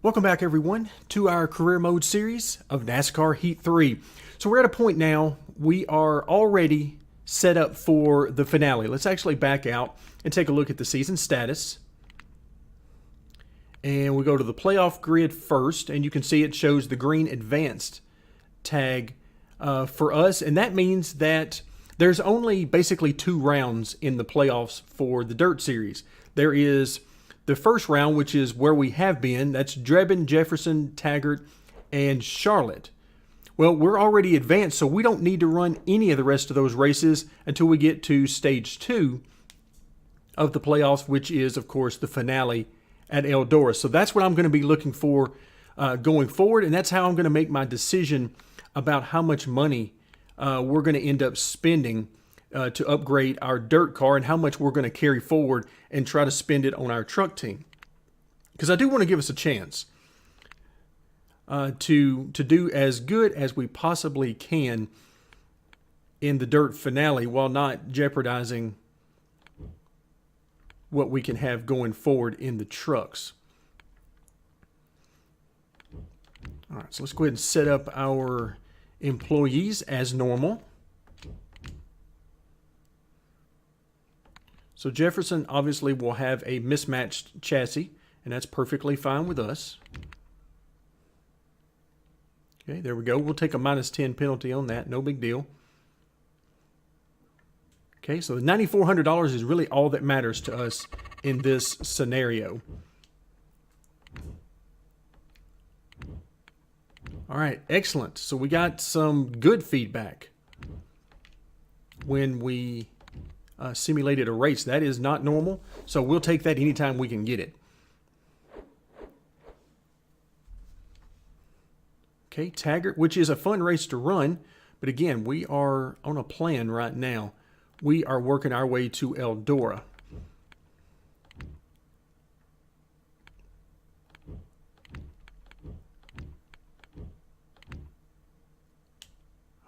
Welcome back, everyone, to our career mode series of NASCAR Heat 3. So we're at a point now, we are already set up for the finale. Let's actually back out and take a look at the season status. And we go to the playoff grid first, and you can see it shows the green advanced tag for us. And that means that there's only basically 2 rounds in the playoffs for the Dirt Series. There is the first round, which is where we have been. That's Drebin, Jefferson, Taggart, and Charlotte. Well, we're already advanced, so we don't need to run any of the rest of those races until we get to stage 2 of the playoffs, which is, of course, the finale at Eldora. So that's what I'm going to be looking for going forward, and that's how I'm going to make my decision about how much money we're going to end up spending to upgrade our dirt car and how much we're going to carry forward and try to spend it on our truck team. Because I do want to give us a chance to do as good as we possibly can in the dirt finale while not jeopardizing what we can have going forward in the trucks. All right, so let's go ahead and set up our employees as normal. So Jefferson obviously will have a mismatched chassis, and that's perfectly fine with us. Okay, there we go. We'll take a -10 penalty on that. No big deal. Okay, so the $9,400 is really all that matters to us in this scenario. All right, excellent. So we got some good feedback when we simulated a race. That is not normal, so we'll take that anytime we can get it. Okay, Taggart, which is a fun race to run, but again, we are on a plan right now. We are working our way to Eldora.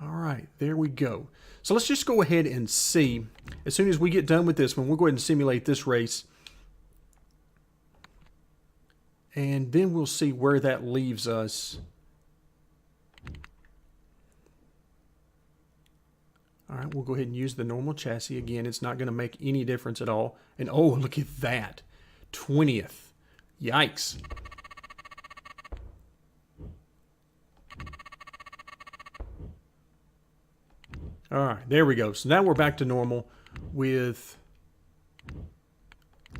All right, there we go. So let's just go ahead and see. As soon as we get done with this one, we'll go ahead and simulate this race. And then we'll see where that leaves us. All right, we'll go ahead and use the normal chassis. Again, it's not going to make any difference at all. And oh, look at that. 20th. Yikes. All right, there we go. So now we're back to normal with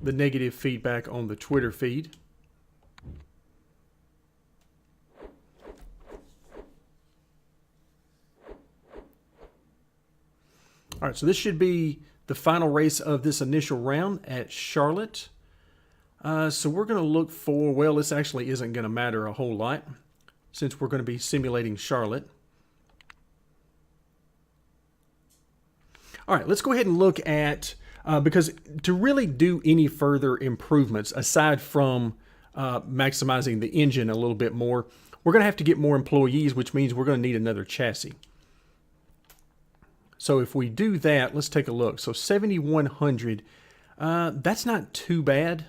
the negative feedback on the Twitter feed. All right, so this should be the final race of this initial round at Charlotte. So we're going to look for, well, this actually isn't going to matter a whole lot since we're going to be simulating Charlotte. All right, let's go ahead and look at, because to really do any further improvements, aside from maximizing the engine a little bit more, we're going to have to get more employees, which means we're going to need another chassis. So if we do that, let's take a look. So 7,100, that's not too bad.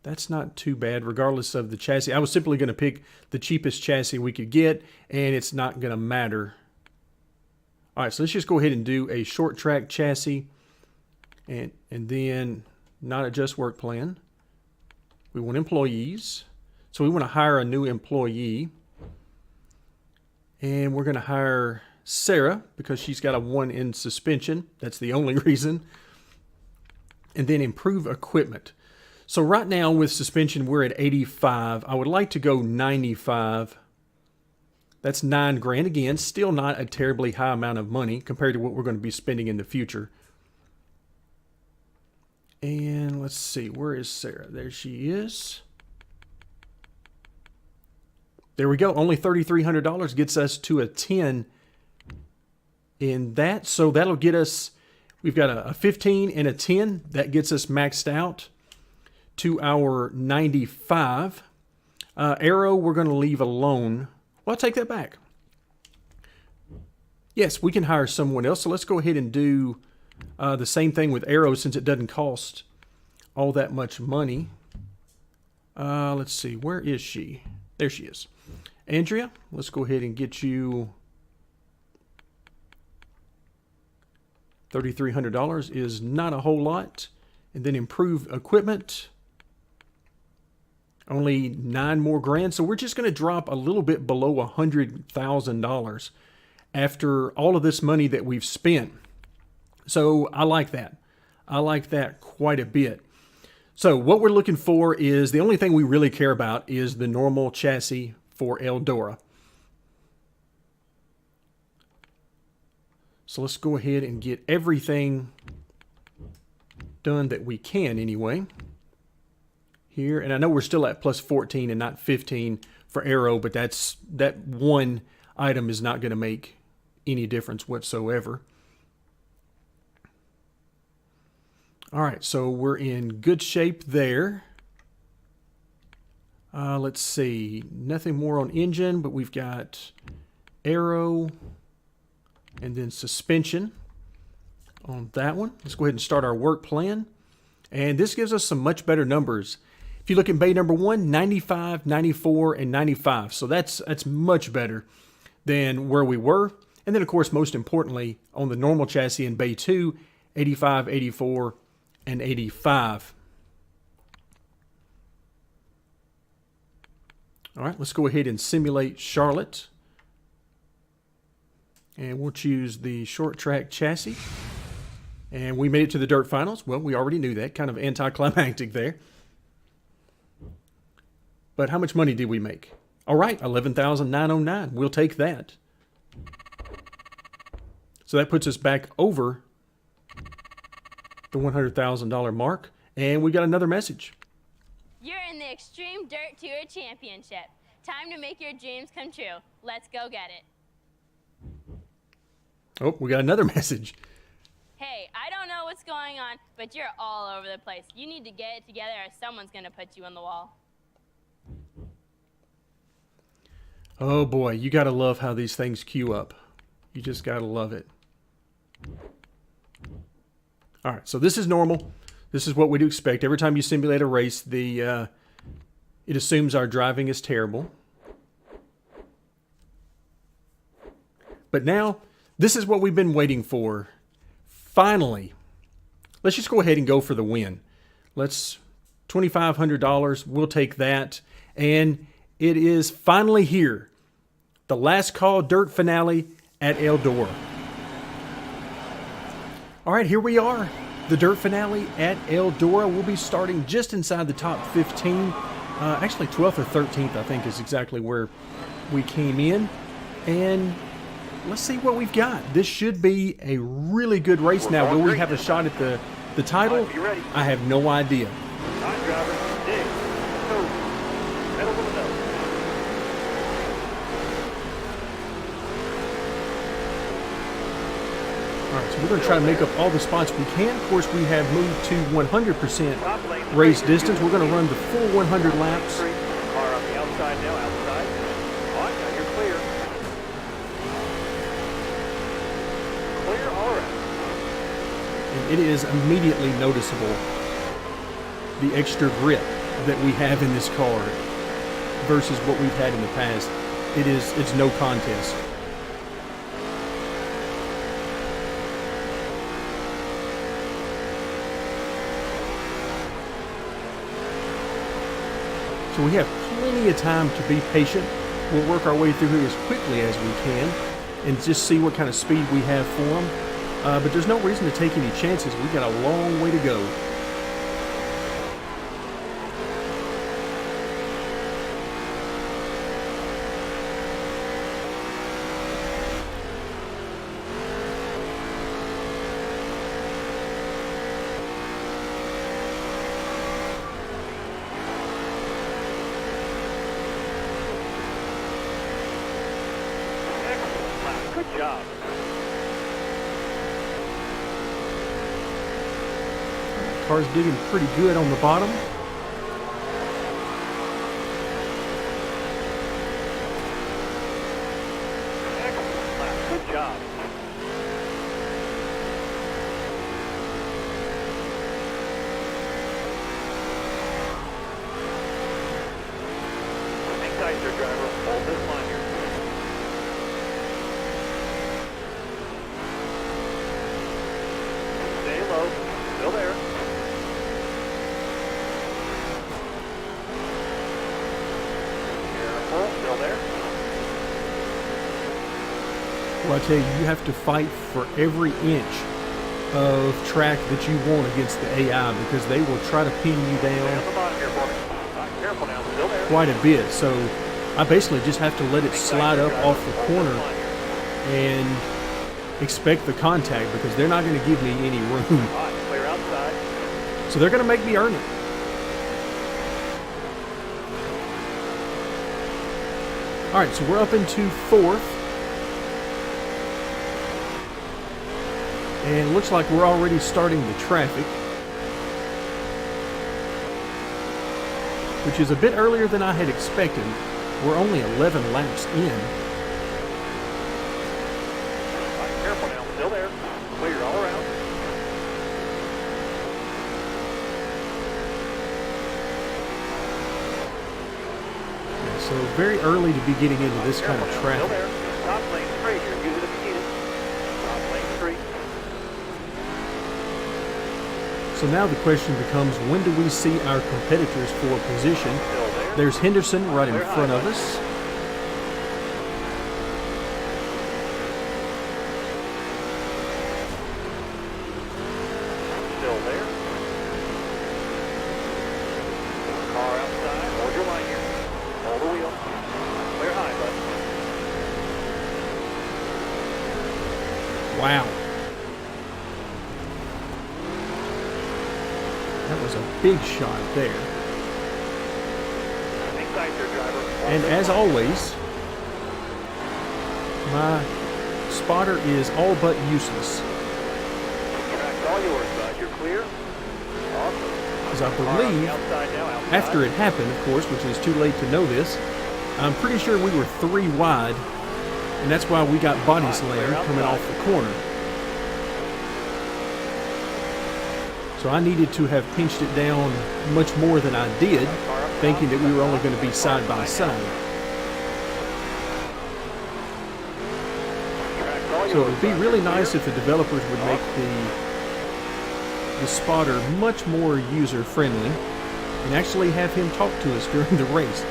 That's not too bad, regardless of the chassis. I was simply going to pick the cheapest chassis we could get, and it's not going to matter. All right, so let's just go ahead and do a short track chassis and then not adjust work plan. We want employees. So we want to hire a new employee. And we're going to hire Sarah because she's got a 1 in suspension. That's the only reason. And then improve equipment. So right now with suspension, we're at 85. I would like to go 95. That's $9,000. Again, still not a terribly high amount of money compared to what we're going to be spending in the future. And let's see, where is Sarah? There she is. There we go. Only $3,300 gets us to a 10 in that. So that'll get us, we've got a 15 and a 10. That gets us maxed out to our 95. Arrow, we're going to leave alone. Well, I'll take that back. Yes, we can hire someone else. So let's go ahead and do the same thing with Arrow since it doesn't cost all that much money. Let's see, where is she? There she is. Andrea, let's go ahead and get you $3,300 is not a whole lot. And then improve equipment. Only 9 more grand. So we're just going to drop a little bit below $100,000 after all of this money that we've spent. So I like that. I like that quite a bit. So what we're looking for is, the only thing we really care about is the normal chassis for Eldora. So let's go ahead and get everything done that we can anyway here. And I know we're still at plus 14 and not 15 for aero, but that one item is not going to make any difference whatsoever. All right, so we're in good shape there. Let's see, nothing more on engine, but we've got aero and then suspension on that one. Let's go ahead and start our work plan. And this gives us some much better numbers. If you look at bay number 1, 95, 94, and 95. So that's much better than where we were. And then, of course, most importantly, on the normal chassis in bay 2, 85, 84, and 85. All right, let's go ahead and simulate Charlotte. And we'll choose the short track chassis. And we made it to the dirt finals. Well, we already knew that. Kind of anticlimactic there. But how much money did we make? All right, $11,909. We'll take that. So that puts us back over the $100,000 mark. And we got another message. You're in the Xtreme Dirt Tour Championship. Time to make your dreams come true. Let's go get it. Oh, we got another message. Hey, I don't know what's going on, but you're all over the place. You need to get it together or someone's going to put you on the wall. Oh boy, you got to love how these things queue up. You just got to love it. All right, so this is normal. This is what we'd expect. Every time you simulate a race, it assumes our driving is terrible. But now, this is what we've been waiting for. Finally, let's just go ahead and go for the win. Let's $2,500. We'll take that. And it is finally here. The last call dirt finale at Eldora. All right, here we are. The dirt finale at Eldora. We'll be starting just inside the top 15. Actually, 12th or 13th, I think, is exactly where we came in. And let's see what we've got. This should be a really good race now. Will we have a shot at the title? I have no idea. All right, so we're going to try to make up all the spots we can. Of course, we have moved to 100% race distance. We're going to run the full 100 laps. Car on the outside now, outside. All right, now you're clear. Clear, all right. And it is immediately noticeable, the extra grip that we have in this car versus what we've had in the past. It's no contest. So we have plenty of time to be patient. We'll work our way through here as quickly as we can and just see what kind of speed we have for them. But there's no reason to take any chances. We've got a long way to go. Good job. Car's digging pretty good on the bottom. Good job. Hold this line here. Stay low. Still there. Careful. Still there. Well, I tell you, you have to fight for every inch of track that you want against the AI because they will try to pin you Stay down on the bottom here for me. All right, careful now. Still there. quite a bit. So I basically just have to let it slide up off the corner and expect the contact because they're not going to give me any room. All right, clear outside. So they're going to make me earn it. All right, so we're up into fourth. And it looks like we're already starting the traffic, which is a bit earlier than I had expected. We're only 11 laps in. All right, careful now. Still there. Clear all around. So very early to be getting into this kind of Careful now. Still traffic. there. Top lane straight here. Use it if you need it. Top lane straight. So now the question becomes, when do we see our competitors for position? Still there. There's Henderson right in front of us. Still there. Car outside. Hold your line here. Hold the wheel. Clear high, bud. Wow. That was a big shot there. Hang tight there, driver. And as always, my spotter is all but useless. Track's all yours, bud. You're clear. Awesome. Because I Car on the believe, outside now, outside. after it happened, of course, which is too late to know this, I'm pretty sure we were 3 wide, and that's why we got body slammed coming off the corner. So I needed to have pinched it down much more than I did, thinking that we were only going to be side by side. Track's all So it yours, would be bud. really You're nice clear. if the developers would make the spotter much more user-friendly and actually have him talk to us during the race.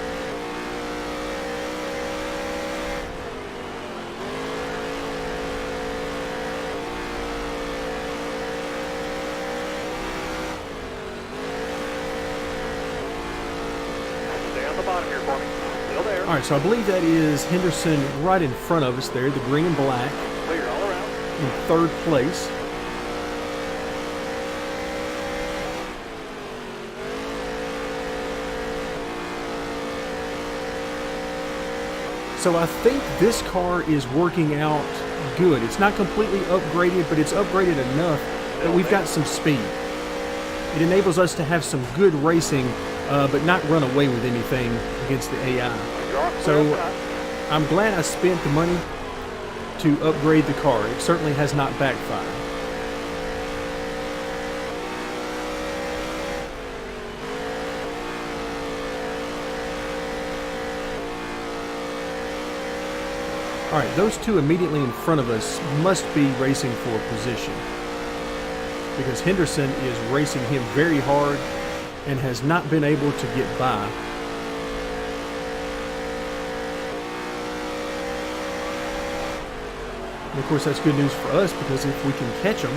Stay on the bottom here for me. Still there. All right, so I believe that is Henderson right in front of us there, the green and black, Clear all around. in third place. So I think this car is working out good. It's not completely upgraded, but it's upgraded enough that we've got some speed. It enables us to have some good racing, but not run away with anything against the AI. You're all clear So outside. I'm glad I spent the money to upgrade the car. It certainly has not backfired. All right, those two immediately in front of us must be racing for position because Henderson is racing him very hard and has not been able to get by. And of course, that's good news for us because if we can catch them,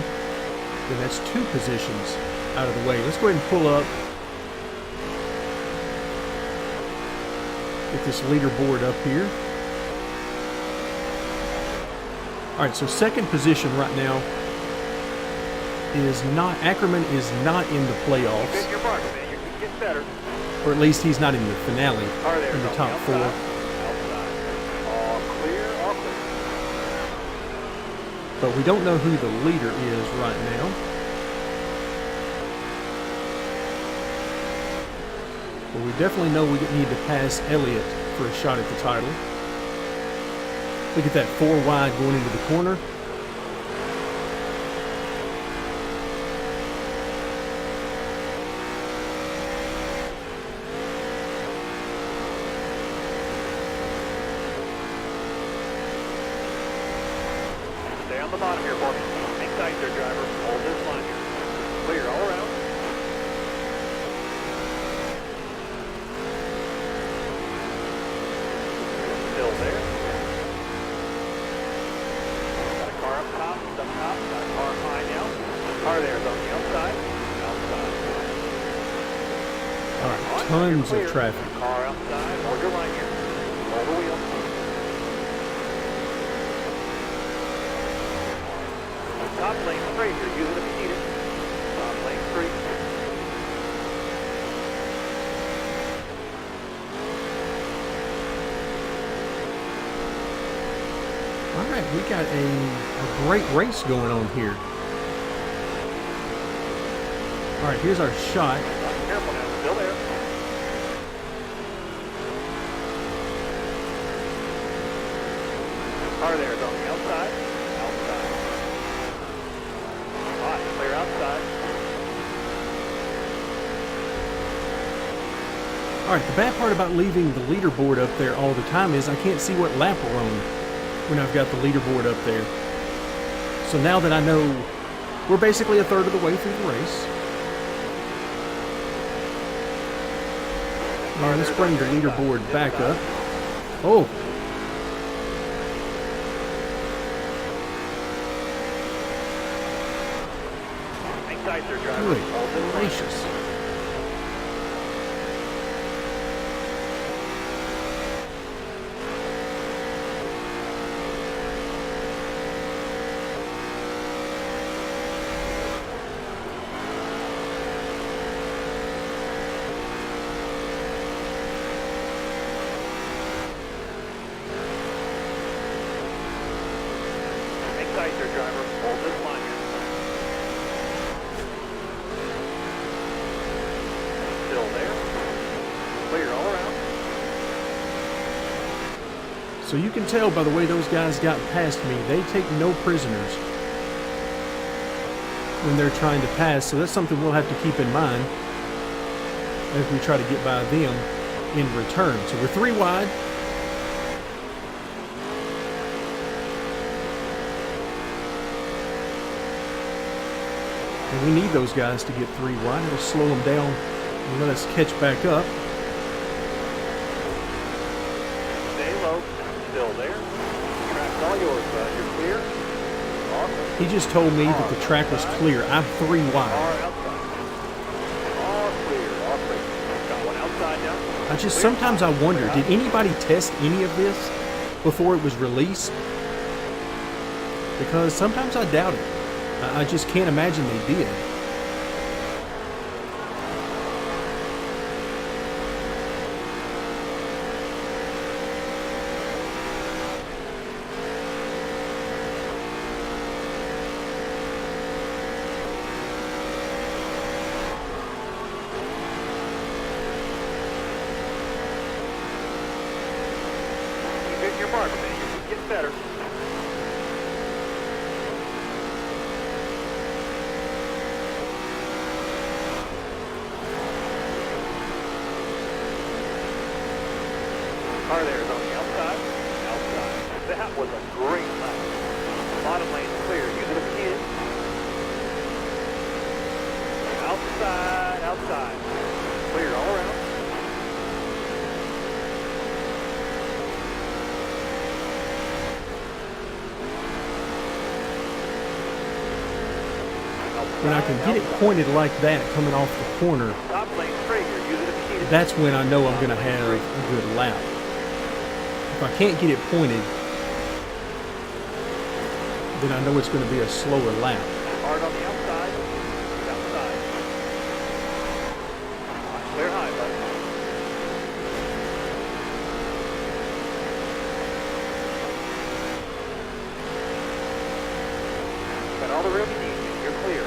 then that's 2 positions out of the way. Let's go ahead and pull up. Get this leaderboard up here. All right, so second position right now is not, Ackerman is not in the playoffs, Hit your mark, man. You're getting better. or at least he's not in the finale Car there. in the on top 4. outside. Outside. All clear. All clear. But we don't know who the leader is right now. But we definitely know we need to pass Elliott for a shot at the title. Look at that 4 wide going into the corner. the bottom here for me. Hang tight there, driver. Hold this line here. Clear all around. Still there. Got a car up top, got a car high now. Car there is on the outside. All right, tons of traffic. Car outside. Hold your line here. Hold the wheel. Top lane straight here. Use it if you need it. Top lane straight. All right, we got a great race going on here. All right, here's our shot. Careful now. Still there. Car there is on the outside. Outside. All right, clear outside. All right, the bad part about leaving the leaderboard up there all the time is I can't see what lap we're on when I've got the leaderboard up there. So now that I know we're basically a third of the way through the race. All right, let's bring the leaderboard back up. Oh. Hang tight there, driver. Good gracious. Hang tight there, driver. Hold this line here. Still there. Clear all around. So you can tell by the way those guys got past me, they take no prisoners when they're trying to pass. So that's something we'll have to keep in mind as we try to get by them in return. So we're 3 wide. And we need those guys to get 3 wide. It'll slow them down and let us catch back up. Stay low. Still there. Track's all yours, bud. You're clear. Awesome. He just told me that the track was clear. I'm 3 Car wide. outside. All clear. All clear. Got one outside now. I just sometimes I wonder, did anybody test any of this before it was released? Because sometimes I doubt it. I just can't imagine they did. Keep hitting your mark, man. You're getting better. Car there is on the outside. Outside. That was a great lap. Bottom lane clear. Use it if you need it. Outside. Outside. Clear all around. When I can get it pointed like that coming off the corner, Top lane straight here. Use it if you need it. that's when I know I'm going to have a good lap. If I can't get it pointed, then I know it's going to be a slower lap. Hard on the outside. Outside. Clear high, bud. Got all the room you need. You're clear.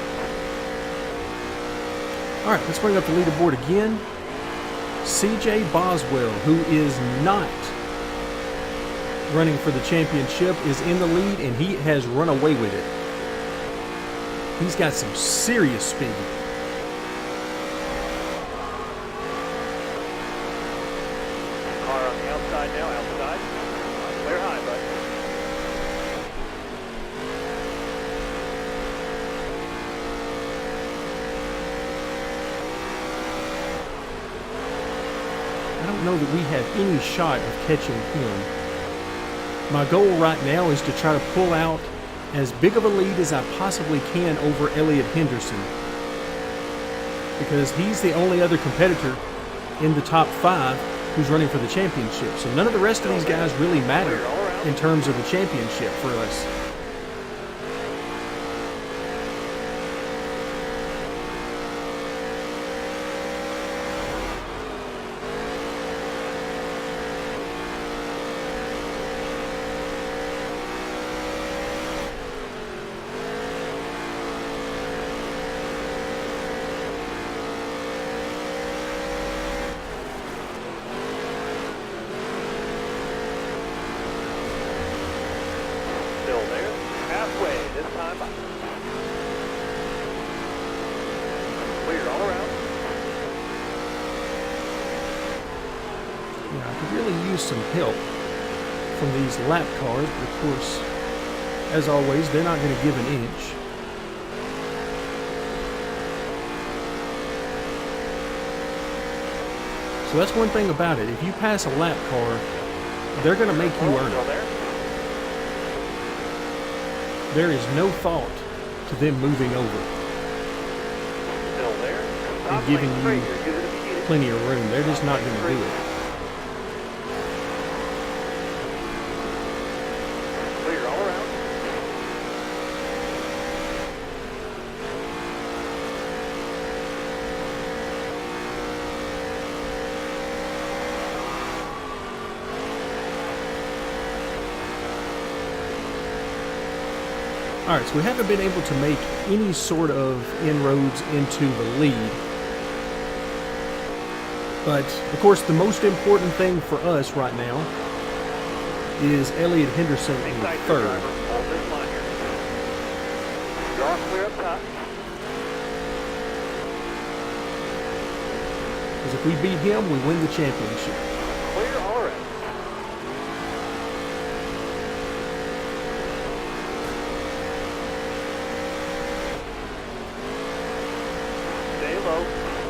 All right, let's bring up the leaderboard again. CJ Boswell, who is not running for the championship, is in the lead, and he has run away with it. He's got some serious speed. Car on the outside now. Outside. Clear high, bud. I don't know that we have any shot of catching him. My goal right now is to try to pull out as big of a lead as I possibly can over Elliott Henderson, because he's the only other competitor in the top 5 who's running for the championship. So none of the rest of these guys really matter in terms of the championship for us. Some help from these lap cars, but of course, as always, they're not going to give an inch. So that's one thing about it. If you pass a lap car, they're going to make you earn it. There is no thought to them moving over and giving you plenty of room. They're just not going to do it. All right, so we haven't been able to make any sort of inroads into the lead. But, of course, the most important thing for us right now is Elliott Henderson in third. Because if we beat him, we win the championship. Clear already.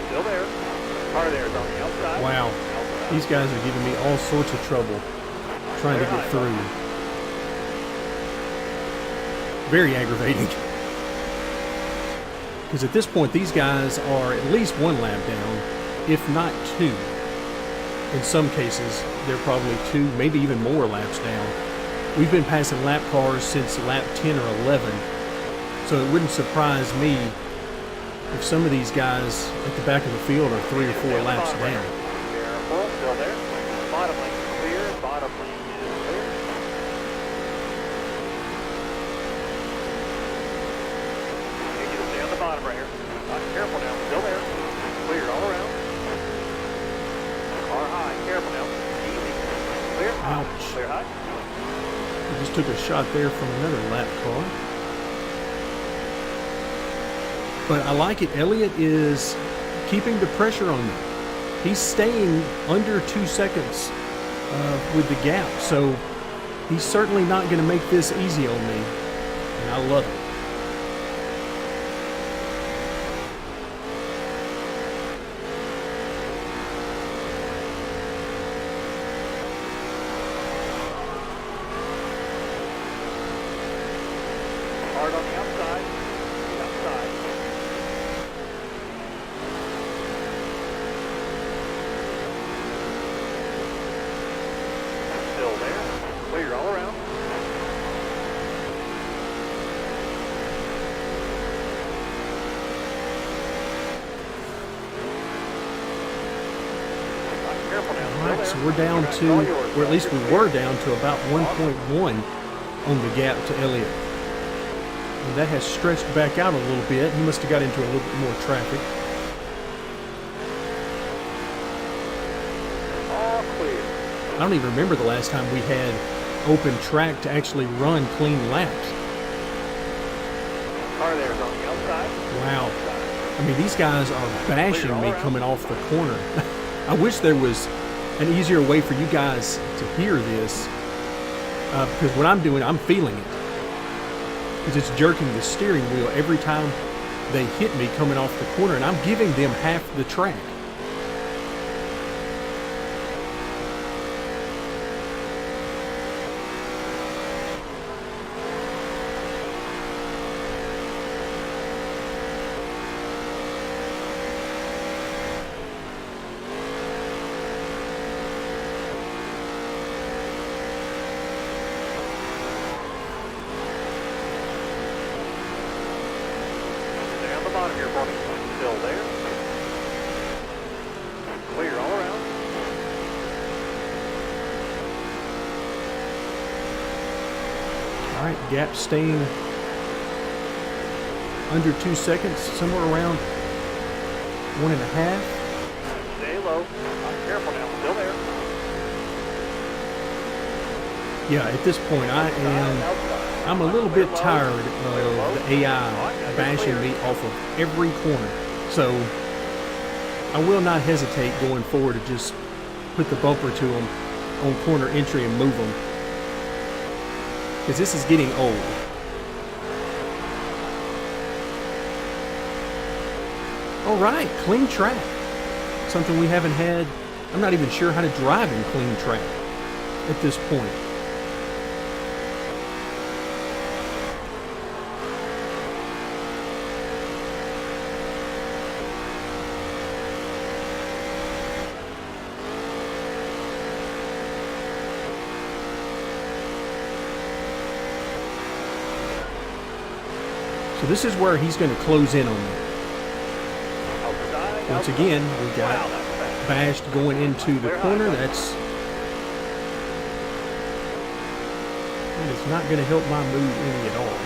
Still there. Car there is on the outside. Wow. These guys are giving me all sorts of trouble trying to get through. Very aggravating. Because at this point, these guys are at least one lap down, if not two. In some cases, they're probably 2, maybe even more laps down. We've been passing lap cars since lap 10 or 11, so it wouldn't surprise me if some of these guys at the back of the field are 3 or 4 laps down. Careful, still there. Bottom lane is clear. Bottom lane is clear. Need you to stay on the bottom right here. Careful now, still there. Clear all around. Car high, careful now. Easy. Clear. Ouch. Clear high. We just took a shot there from another lap car. But I like it. Elliott is keeping the pressure on them. He's staying under 2 seconds with the gap. So he's certainly not going to make this easy on me. And I love it. Hard on the outside. Outside. Still there. Clear all around. Careful now. All right, so we're down to, or at least we were down to about 1.1 on the gap to Elliott. And that has stretched back out a little bit. He must have got into a little bit more traffic. All clear. I don't even remember the last time we had open track to actually run clean laps. Car there is on the outside. Wow. I mean, these guys are bashing me coming off the corner. I wish there was an easier way for you guys to hear this. Because what I'm doing, I'm feeling it. Because it's jerking the steering wheel every time they hit me coming off the corner, and I'm giving them half the track. right, gap staying under 2 seconds, somewhere around 1.5. Stay low. Careful now. Still there. Yeah, at this point, I'm a little bit tired of the AI bashing me off of every corner. So I will not hesitate going forward to just put the bumper to them on corner entry and move them, because this is getting old. All right, clean track. Something we haven't had. I'm not even sure how to drive in clean track at this point. So this is where he's going to close in on me. Once again, we got bashed going into the corner. That is not going to help my move any at all.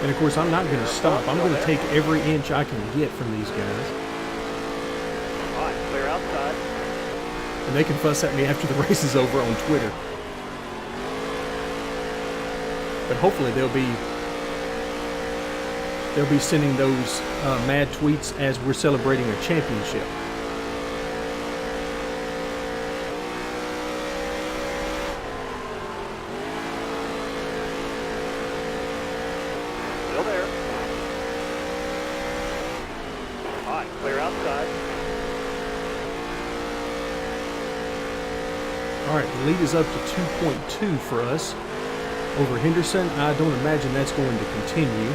And of course, I'm not going to stop. I'm going to take every inch I can get from these guys. Clear outside. And they can fuss at me after the race is over on Twitter. But hopefully they'll be sending those mad tweets as we're celebrating a championship. Still there. All right, clear outside. All right, the lead is up to 2.2 for us over Henderson. I don't imagine that's going to continue.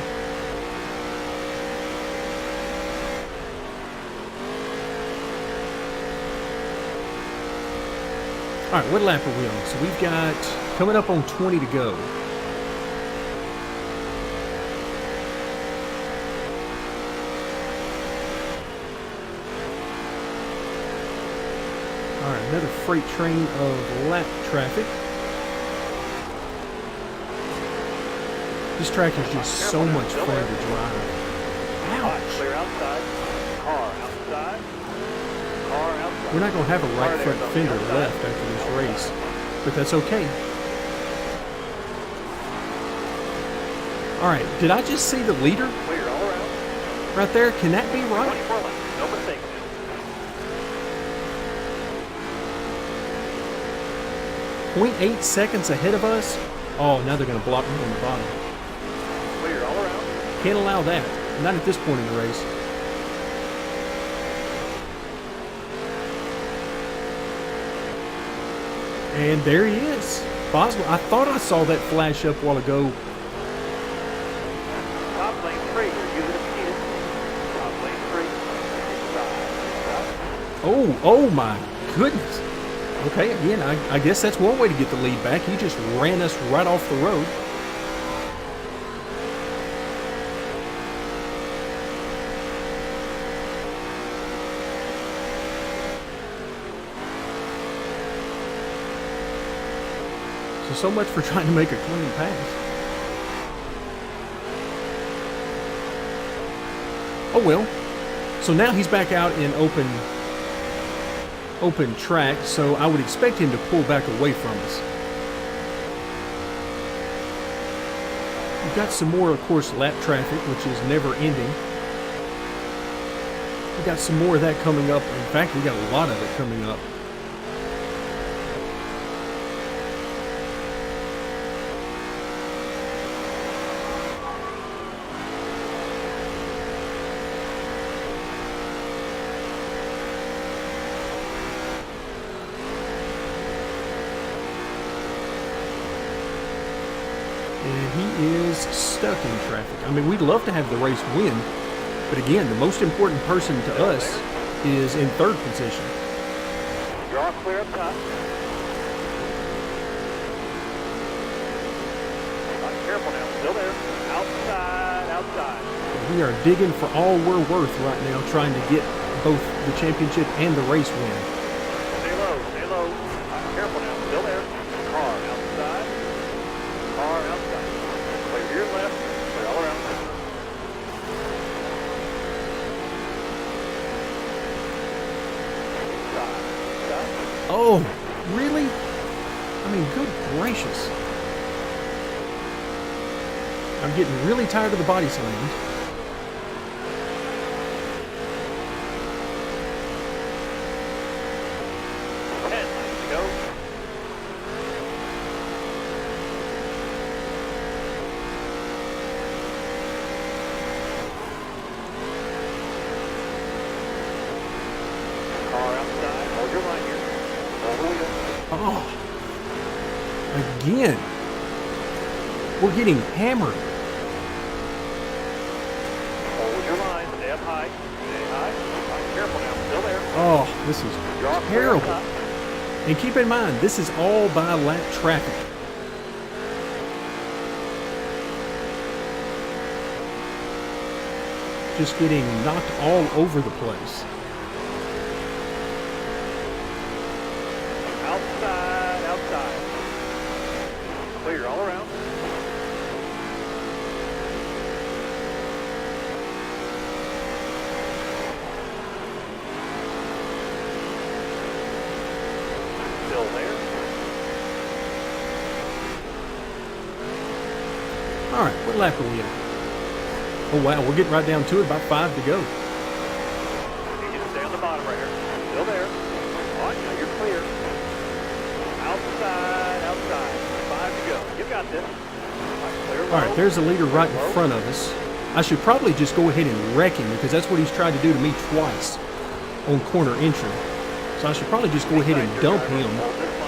All right, what lap are we on? So we've got coming up on 20 to go. All right, another freight train of lap traffic. This track is just so much fun to drive. Ouch! Clear outside. Car outside. Car outside. We're not going to have a right front fender left after this race, but that's okay. All right, did I just see the leader Clear all around. right there? Can that be right? 24 laps. No mistakes. .8 seconds ahead of us? Oh, now they're going to block me on the bottom. Clear all around. Can't allow that. Not at this point in the race. And there he is. Boswell. I thought I saw that flash up a while ago. Top lane 3. You're using it needed. Top lane 3. Oh my goodness. Okay, again, I guess that's one way to get the lead back. He just ran us right off the road. So much for trying to make a clean pass. Oh well. So now he's back out in open track, so I would expect him to pull back away from us. We've got some more, of course, lap traffic, which is never ending. We've got some more of that coming up. In fact, we got a lot of it coming up. And he is stuck in traffic. I mean, we'd love to have the race win, but again, the most important person to us is in third position. Draw clear up top. Careful now. Still there. Outside, outside. We are digging for all we're worth right now, trying to get both the championship and the race win. Stay low, stay low. Oh, really? I mean, good gracious. I'm getting really tired of the body slams. Oh, again. We're getting hammered. Hold your line, stay up high, stay high. Careful now, still there. Oh, this is terrible. And keep in mind, this is all by lap traffic. Just getting knocked all over the place. Outside, outside. Clear all around. Still there. All right, what lap are we at? Oh wow, we're getting right down to it, about 5 to go. Need you to stay on the bottom right here. Still there. All right, now you're clear. Outside, outside. 5 to go. You got this. Clear low. All right, there's a leader right in front of us. I should probably just go ahead and wreck him because that's what he's tried to do to me twice on corner entry. So I should probably just go ahead and dump him,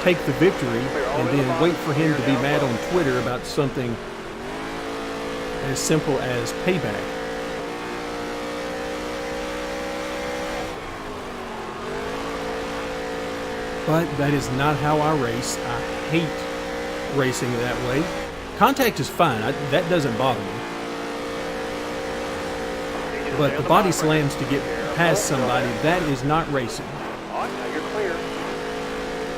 take the victory, and then wait for him to be mad on Twitter about something as simple as payback. But that is not how I race. I hate racing that way. Contact is fine. That doesn't bother me. But the body slams to get past somebody, that is not racing.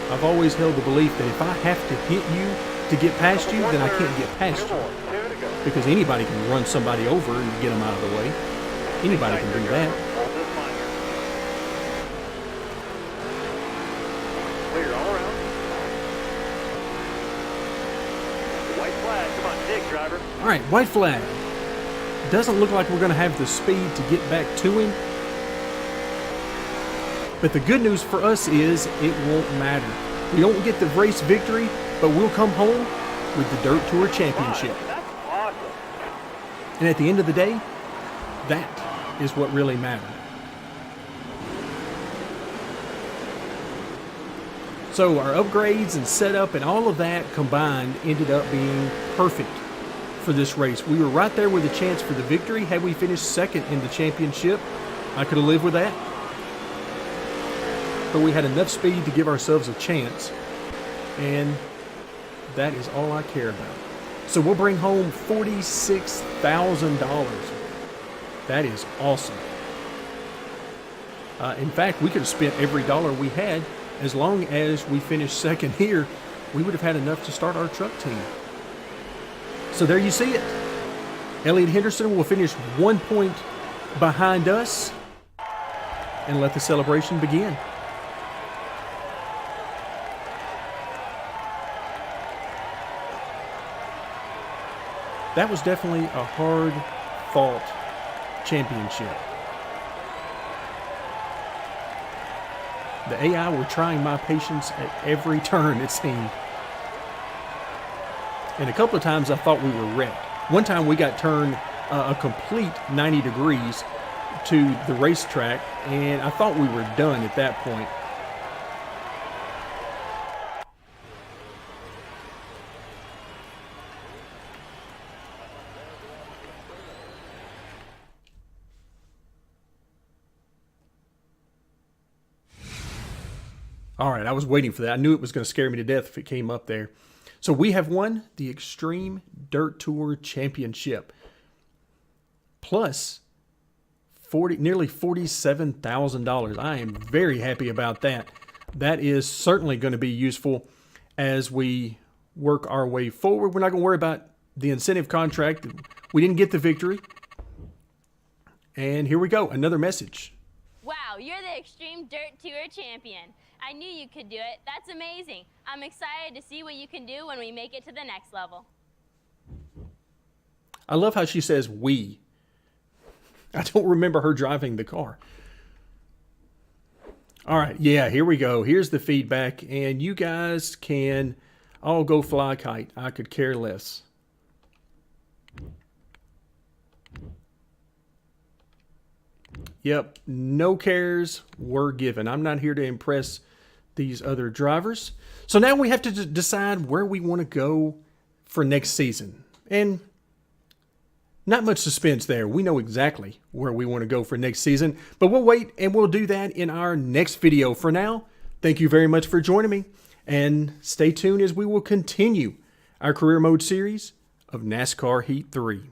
I've always held the belief that if I have to hit you to get past you, then I can't get past you. Because anybody can run somebody over and get them out of the way. Anybody can do that. Clear all around. White flag. Come on, dig, driver. All right, white flag. Doesn't look like we're going to have the speed to get back to him. But the good news for us is it won't matter. We don't get the race victory, but we'll come home with the Dirt Tour Championship. That's awesome. And at the end of the day, that is what really mattered. So our upgrades and setup and all of that combined ended up being perfect for this race. We were right there with a chance for the victory. Had we finished second in the championship, I could have lived with that. But we had enough speed to give ourselves a chance. And that is all I care about. So we'll bring home $46,000. That is awesome. In fact, we could have spent every dollar we had. As long as we finished second here, we would have had enough to start our truck team. So there you see it. Elliott Henderson will finish 1 point behind us and let the celebration begin. That was definitely a hard-fought championship. The AI were trying my patience at every turn, it seemed. And a couple of times I thought we were wrecked. One time we got turned a complete 90 degrees to the racetrack, and I thought we were done at that point. All right, I was waiting for that. I knew it was going to scare me to death if it came up there. So we have won the Xtreme Dirt Tour Championship. Plus nearly $47,000. I am very happy about that. That is certainly going to be useful as we work our way forward. We're not going to worry about the incentive contract. We didn't get the victory. And here we go, another message. Wow, you're the Xtreme Dirt Tour champion. I knew you could do it. That's amazing. I'm excited to see what you can do when we make it to the next level. I love how she says we. I don't remember her driving the car. All right, yeah, here we go. Here's the feedback, and you guys can all go fly a kite. I could care less. Yep, no cares were given. I'm not here to impress these other drivers. So now we have to decide where we want to go for next season. And not much suspense there. We know exactly where we want to go for next season, but we'll wait and we'll do that in our next video. For now, thank you very much for joining me, and stay tuned as we will continue our career mode series of NASCAR Heat 3.